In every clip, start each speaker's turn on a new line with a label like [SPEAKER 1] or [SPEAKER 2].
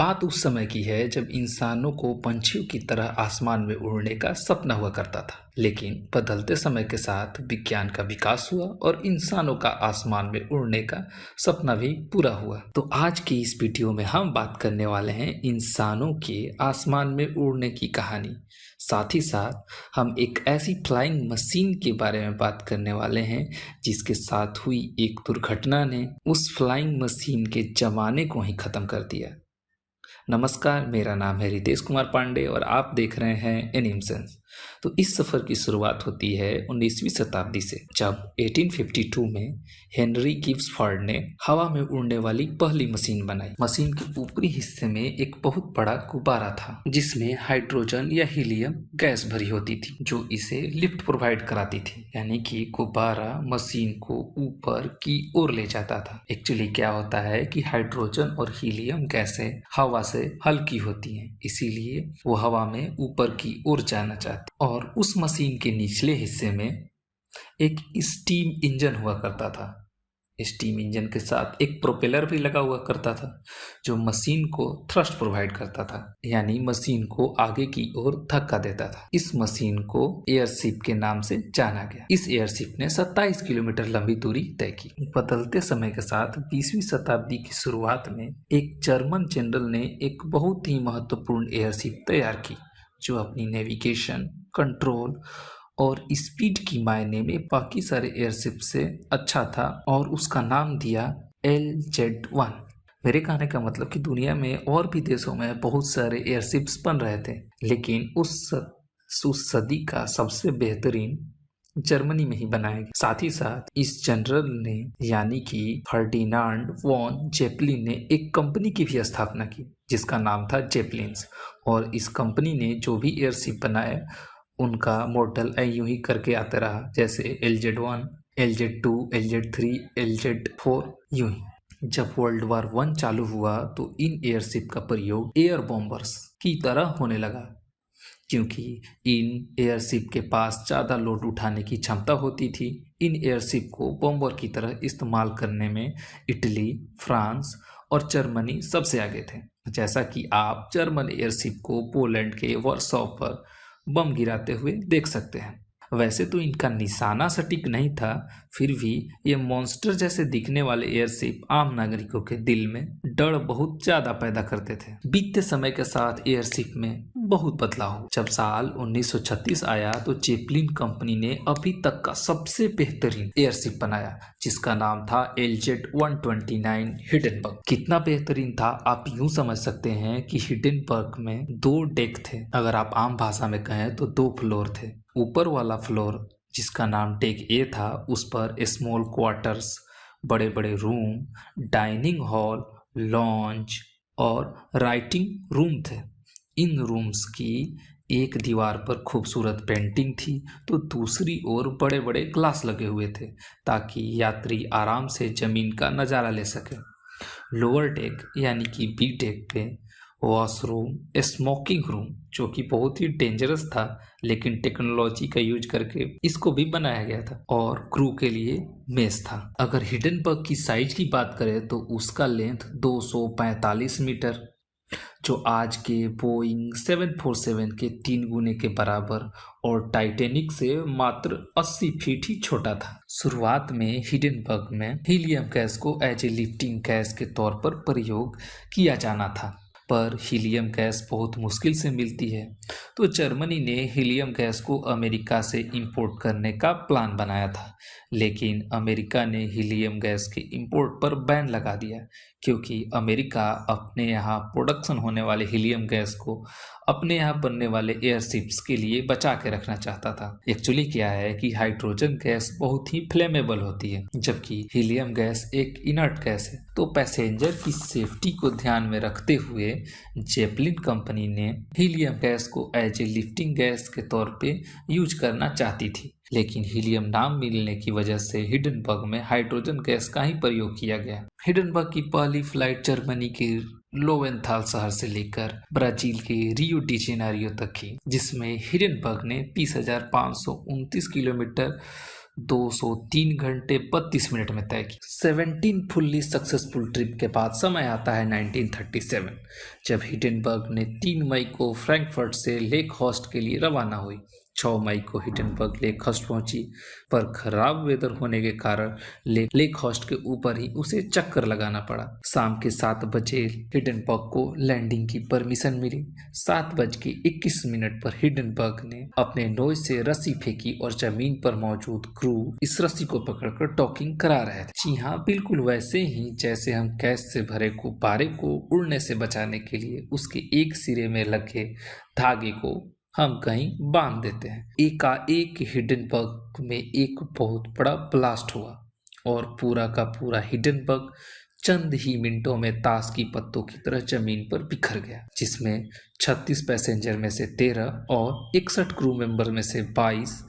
[SPEAKER 1] बात उस समय की है जब इंसानों को पंछियों की तरह आसमान में उड़ने का सपना हुआ करता था, लेकिन बदलते समय के साथ विज्ञान का विकास हुआ और इंसानों का आसमान में उड़ने का सपना भी पूरा हुआ। तो आज की इस वीडियो में हम बात करने वाले हैं इंसानों के आसमान में उड़ने की कहानी। साथ ही साथ हम एक ऐसी फ्लाइंग मशीन के बारे में बात करने वाले हैं जिसके साथ हुई एक दुर्घटना ने उस फ्लाइंग मशीन के जमाने को ही खत्म कर दिया। नमस्कार, मेरा नाम है रितेश कुमार पांडे और आप देख रहे हैं एनिमसेंस। तो इस सफ़र की शुरुआत होती है 19वीं शताब्दी से, जब 1852 में हेनरी गिब्सफोर्ड ने हवा में उड़ने वाली पहली मशीन बनाई। मशीन के ऊपरी हिस्से में एक बहुत बड़ा गुब्बारा था जिसमें हाइड्रोजन या हीलियम गैस भरी होती थी जो इसे लिफ्ट प्रोवाइड कराती थी, यानी कि गुब्बारा मशीन को ऊपर की ओर ले जाता था। एक्चुअली क्या होता है कि हाइड्रोजन और हीलियम गैसें हवा से हल्की होती हैं, इसीलिए वो हवा में ऊपर की ओर जाना चाहती। और उस मशीन के निचले हिस्से में एक स्टीम इंजन हुआ करता था। स्टीम इंजन के साथ एक प्रोपेलर भी लगा हुआ करता था जो मशीन को थ्रस्ट प्रोवाइड करता था, यानी मशीन को आगे की ओर धक्का देता था। इस मशीन को एयरशिप के नाम से जाना गया। इस एयरशिप ने 27 किलोमीटर लंबी दूरी तय की। बदलते समय के साथ 20वीं शताब्दी की शुरुआत में एक जर्मन जनरल ने एक बहुत ही महत्वपूर्ण एयरशिप तैयार की जो अपनी नेविगेशन, कंट्रोल और स्पीड की मायने में बाकी सारे एयरशिप से अच्छा था और उसका नाम दिया LZ-1। मेरे कहने का मतलब कि दुनिया में और भी देशों में बहुत सारे एयरशिप्स बन रहे थे, लेकिन उस सदी का सबसे बेहतरीन जर्मनी में ही बनाया गया। साथ ही साथ इस जनरल ने यानी कि फर्डिनांड वॉन जेपलिन ने एक कंपनी की भी स्थापना की जिसका नाम था जेपलिन्स, और इस कंपनी ने जो भी एयरशिप बनाए उनका मॉडल यूं ही करके आता रहा, जैसे LZ-1, LZ-2, LZ-3, LZ-4 यूं ही। जब वर्ल्ड वार 1 चालू हुआ तो इन एयरशिप का प्रयोग एयर बॉम्बर्स की तरह होने लगा, क्योंकि इन एयरशिप के पास ज़्यादा लोड उठाने की क्षमता होती थी। इन एयरशिप को बॉम्बर की तरह इस्तेमाल करने में इटली, फ्रांस और जर्मनी सबसे आगे थे। जैसा कि आप जर्मन एयरशिप को पोलैंड के वॉर्सो पर बम गिराते हुए देख सकते हैं। वैसे तो इनका निशाना सटीक नहीं था, फिर भी ये मॉन्स्टर जैसे दिखने वाले एयरशिप आम नागरिकों के दिल में डर बहुत ज्यादा पैदा करते थे। बीतते समय के साथ एयरशिप में बहुत बदलाव हुआ। जब साल 1936 आया तो जेपलिन कंपनी ने अभी तक का सबसे बेहतरीन एयरशिप बनाया जिसका नाम था LZ-129 हिडेनबर्ग। कितना बेहतरीन था आप यूं समझ सकते हैं कि हिडेनबर्ग में 2 डेक थे, अगर आप आम भाषा में कहें तो 2 फ्लोर थे। ऊपर वाला फ्लोर जिसका नाम डेक ए था उस पर स्मॉल क्वार्टर्स, बड़े बड़े रूम, डाइनिंग हॉल, लॉन्ज और राइटिंग रूम थे। इन रूम्स की एक दीवार पर खूबसूरत पेंटिंग थी तो दूसरी ओर बड़े बड़े ग्लास लगे हुए थे ताकि यात्री आराम से जमीन का नज़ारा ले सके। लोअर डेक यानी कि बी डेक पे वॉशरूम, स्मोकिंग रूम जो कि बहुत ही डेंजरस था लेकिन टेक्नोलॉजी का यूज करके इसको भी बनाया गया था, और क्रू के लिए मेस था। अगर हिडेनबर्ग की साइज की बात करें तो उसका लेंथ 245 मीटर, जो आज के बोइंग 747 के 3 गुने के बराबर और टाइटैनिक से मात्र 80 फीट ही छोटा था। शुरुआत में हिडेनबर्ग में हीलियम गैस को एज ए लिफ्टिंग गैस के तौर पर प्रयोग किया जाना था, पर हीलियम गैस बहुत मुश्किल से मिलती है, तो जर्मनी ने हीलियम गैस को अमेरिका से इंपोर्ट करने का प्लान बनाया था, लेकिन अमेरिका ने हीलियम गैस के इंपोर्ट पर बैन लगा दिया क्योंकि अमेरिका अपने यहाँ प्रोडक्शन होने वाले हीलियम गैस को अपने यहाँ बनने वाले एयरशिप्स के लिए बचा के रखना चाहता था। एक्चुअली क्या है कि हाइड्रोजन गैस बहुत ही फ्लेमेबल होती है जबकि हीलियम गैस एक इनर्ट गैस है, तो पैसेंजर की सेफ्टी को ध्यान में रखते हुए जेपलिन कंपनी ने हीलियम गैस को एज ए लिफ्टिंग गैस के तौर पे यूज करना चाहती थी, लेकिन हीलियम नाम मिलने की वजह से हिडेनबर्ग में हाइड्रोजन गैस का ही प्रयोग किया गया। हिडेनबर्ग की पहली फ्लाइट जर्मनी के लोवेंथाल शहर से लेकर ब्राजील के रियो डी जेनेरियो तक की, जिसमें हिडेनबर्ग ने 20,529 किलोमीटर 203 घंटे 32 मिनट में तय की। 17 फुल्ली सक्सेसफुल ट्रिप के बाद समय आता है 1937, जब हिडेनबर्ग ने 3 मई को फ्रैंकफर्ट से लेक हॉस्ट के लिए रवाना हुई। 6 मई को हिडेनबर्ग लेक हॉस्ट पहुंची, पर खराब वेदर होने के कारण लेक हॉस्ट के ऊपर ही उसे चक्कर लगाना पड़ा। शाम के 7 बजे हिडेनबर्ग को लैंडिंग की परमिशन मिली। 7:21 पर हिडेनबर्ग ने अपने नोज से रस्सी फेंकी और जमीन पर मौजूद क्रू इस रस्सी को पकड़कर डॉकिंग करा रहे थे। जी हाँ, बिल्कुल वैसे ही जैसे हम गैस से भरे गुब्बारे को उड़ने से बचाने के लिए उसके एक सिरे में लगे धागे को हम कहीं बांध देते हैं। एकाएक हिडेनबर्ग में एक बहुत बड़ा ब्लास्ट हुआ और पूरा का पूरा हिडेनबर्ग चंद ही मिनटों में ताश की पत्तों की तरह जमीन पर बिखर गया, जिसमें 36 पैसेंजर में से 13 और 61 क्रू मेंबर में से 22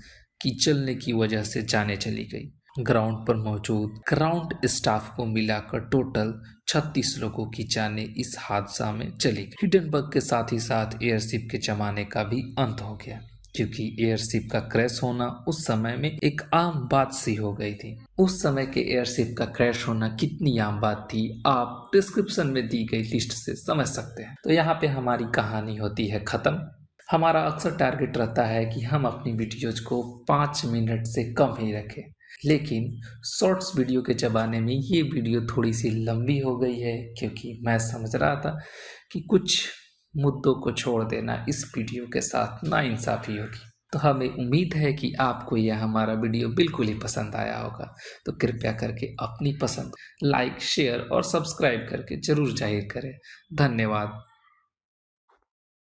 [SPEAKER 1] की जलने की वजह से जानें चली गई। ग्राउंड पर मौजूद ग्राउंड स्टाफ को मिलाकर टोटल 36 लोगों की जानें इस हादसा में चली गई। हिडेनबर्ग के साथ ही साथ एयरशिप के जमाने का भी अंत हो गया, क्योंकि एयरशिप का क्रैश होना उस समय में एक आम बात सी हो गई थी। उस समय के एयरशिप का क्रैश होना कितनी आम बात थी, आप डिस्क्रिप्शन में दी गई लिस्ट से समझ सकते हैं। तो यहाँ पे हमारी कहानी होती है खत्म। हमारा अक्सर टारगेट रहता है कि हम अपनी वीडियोज को 5 मिनट से कम ही रखें, लेकिन शॉर्ट्स वीडियो के ज़माने में ये वीडियो थोड़ी सी लंबी हो गई है, क्योंकि मैं समझ रहा था कि कुछ मुद्दों को छोड़ देना इस वीडियो के साथ नाइंसाफ़ी होगी। तो हमें उम्मीद है कि आपको यह हमारा वीडियो बिल्कुल ही पसंद आया होगा। तो कृपया करके अपनी पसंद लाइक, शेयर और सब्सक्राइब करके ज़रूर जाहिर करें। धन्यवाद।